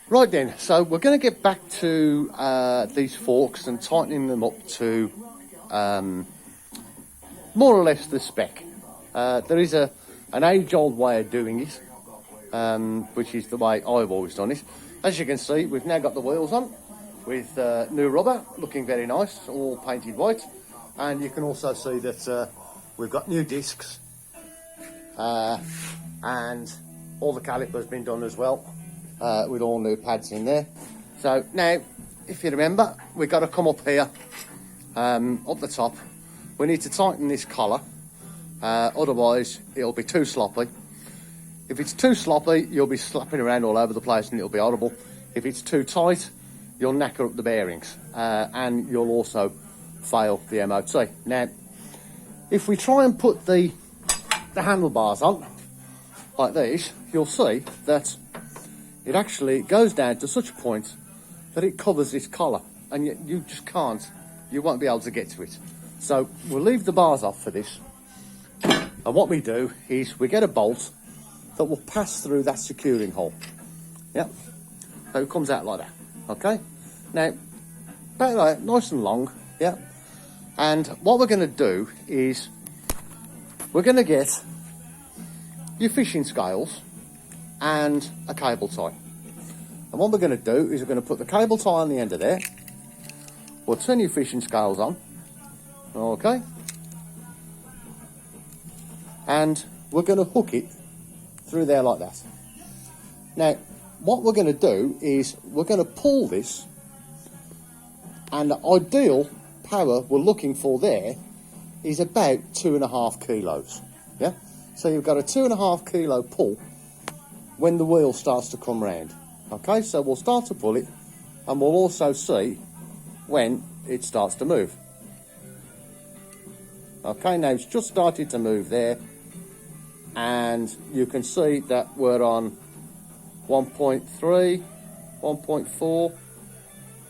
Right then, so we're going to get back to these forks and tightening them up to more or less the spec. There is an age-old way of doing it, which is the way I've always done it. As you can see, we've now got the wheels on with new rubber, looking very nice, all painted white. And you can also see that we've got new discs and all the calipers been done as well, with all new pads in there. So now, if you remember, we've got to come up here, up the top. We need to tighten this collar, otherwise it'll be too sloppy. If it's too sloppy, you'll be slapping around all over the place and it'll be horrible. If it's too tight, you'll knacker up the bearings, and you'll also fail the MOT. Now, if we try and put the handlebars on, like these, you'll see that it actually goes down to such a point that it covers this collar, and you just can't, you won't be able to get to it. So we'll leave the bars off for this, and what we do is we get a bolt that will pass through that securing hole. Yeah, so it comes out like that. Okay, now about like nice and long. Yeah, and what we're going to do is we're going to get your fishing scales and a cable tie. And what we're going to do is we're going to put the cable tie on the end of there. We'll turn your fishing scales on. Okay. And we're going to hook it through there like that. Now, what we're going to do is we're going to pull this, and the ideal power we're looking for there is about 2.5 kilos. Yeah. So you've got a 2.5 kilo pull when the wheel starts to come round. Okay, so we'll start to pull it, and we'll also see when it starts to move. Okay, now it's just started to move there, and you can see that we're on 1.3, 1.4,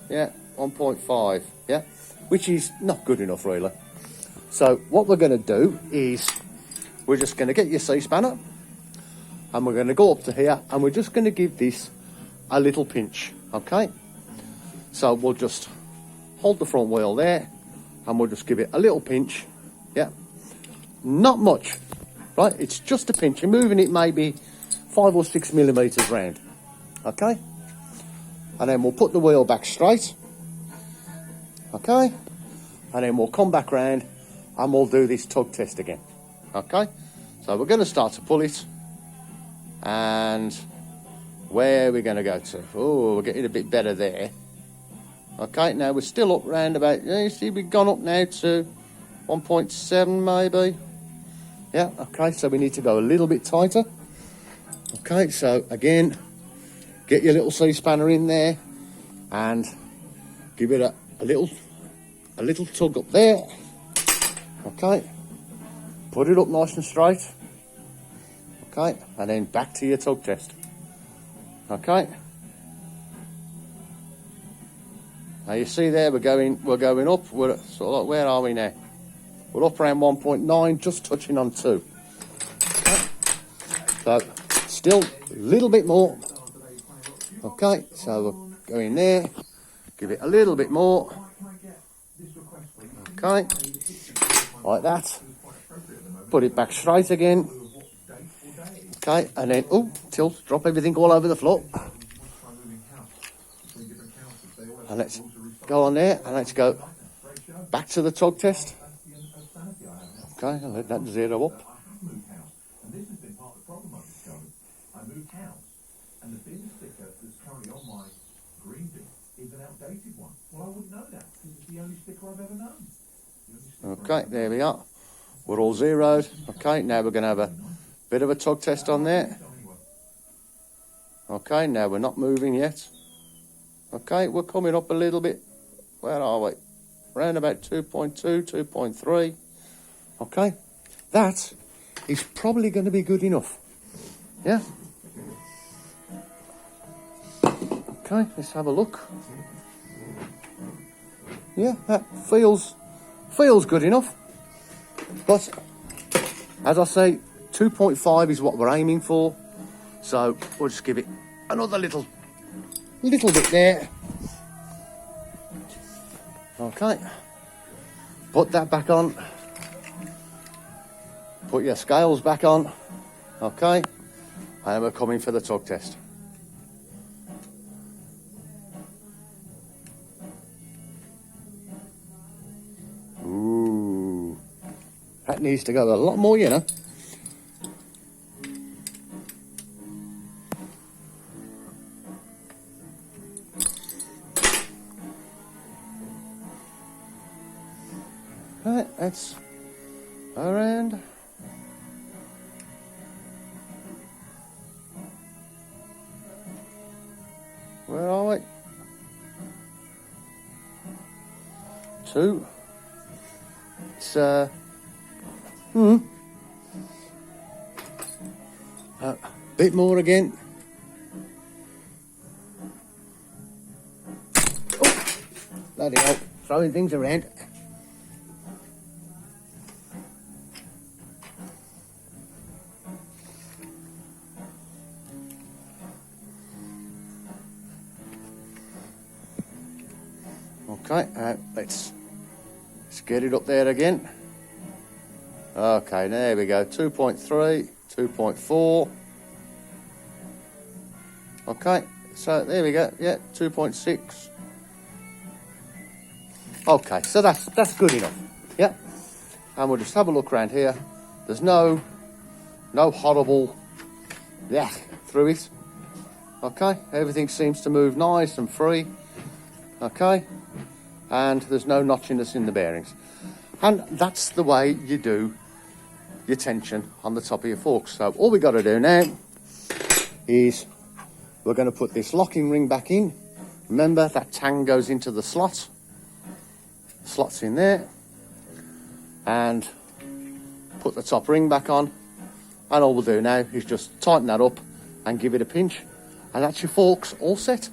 yeah, 1.5, yeah, which is not good enough really. So what we're going to do is we're just going to get your C-spanner, and we're going to go up to here, and we're just going to give this a little pinch, okay? So we'll just hold the front wheel there, and we'll just give it a little pinch, yeah? Not much, right? It's just a pinch. You're moving it maybe 5 or 6 millimeters round, okay? And then we'll put the wheel back straight, okay? And then we'll come back round, and we'll do this tug test again. Okay, so we're going to start to pull it, and where are we going to go to? Oh, we're getting a bit better there. Okay, now we're still up round about, yeah, you see we've gone up now to 1.7 maybe. Yeah, okay, so we need to go a little bit tighter. Okay, so again, get your little C-spanner in there and give it a little tug up there. Okay. Put it up nice and straight, okay, and then back to your tug test, okay. Now you see there we're going up. We're sort of like, where are we now? We're up around 1.9, just touching on 2. Okay. So still a little bit more. Okay, so we're going there. Give it a little bit more. Okay, like that. Put it back straight again. Okay, and then, oh, tilt, drop everything all over the floor. And let's go on there, and let's go back to the tug test. Okay, and let that zero up. Okay, there we are. We're all zeroed. Okay, now we're going to have a bit of a tug test on there. Okay, now we're not moving yet. Okay, we're coming up a little bit. Where are we? Around about 2.2, 2.3. Okay, that is probably going to be good enough. Yeah. Okay, let's have a look. Yeah, that feels good enough. But as I say, 2.5 is what we're aiming for. So we'll just give it another little little bit there. Okay, put that back on. Put your scales back on. Okay, and we're coming for the tug test. Ooh, that needs to go a lot more, you know. Right, that's around. Where are we? 2. It's a bit more again. Oh, bloody hell, throwing things around. Okay, let's get it up there again. Okay, there we go. 2.3, 2.4. Okay, so there we go. Yeah, 2.6. Okay, so that's good enough. Yeah, and we'll just have a look around here. There's no horrible through it. Okay, everything seems to move nice and free. Okay, and there's no notchiness in the bearings, and that's the way you do your tension on the top of your forks. So all we got to do now is we're going to put this locking ring back in. Remember that tang goes into the slot's in there, and put the top ring back on, and all we'll do now is just tighten that up and give it a pinch, and that's your forks all set.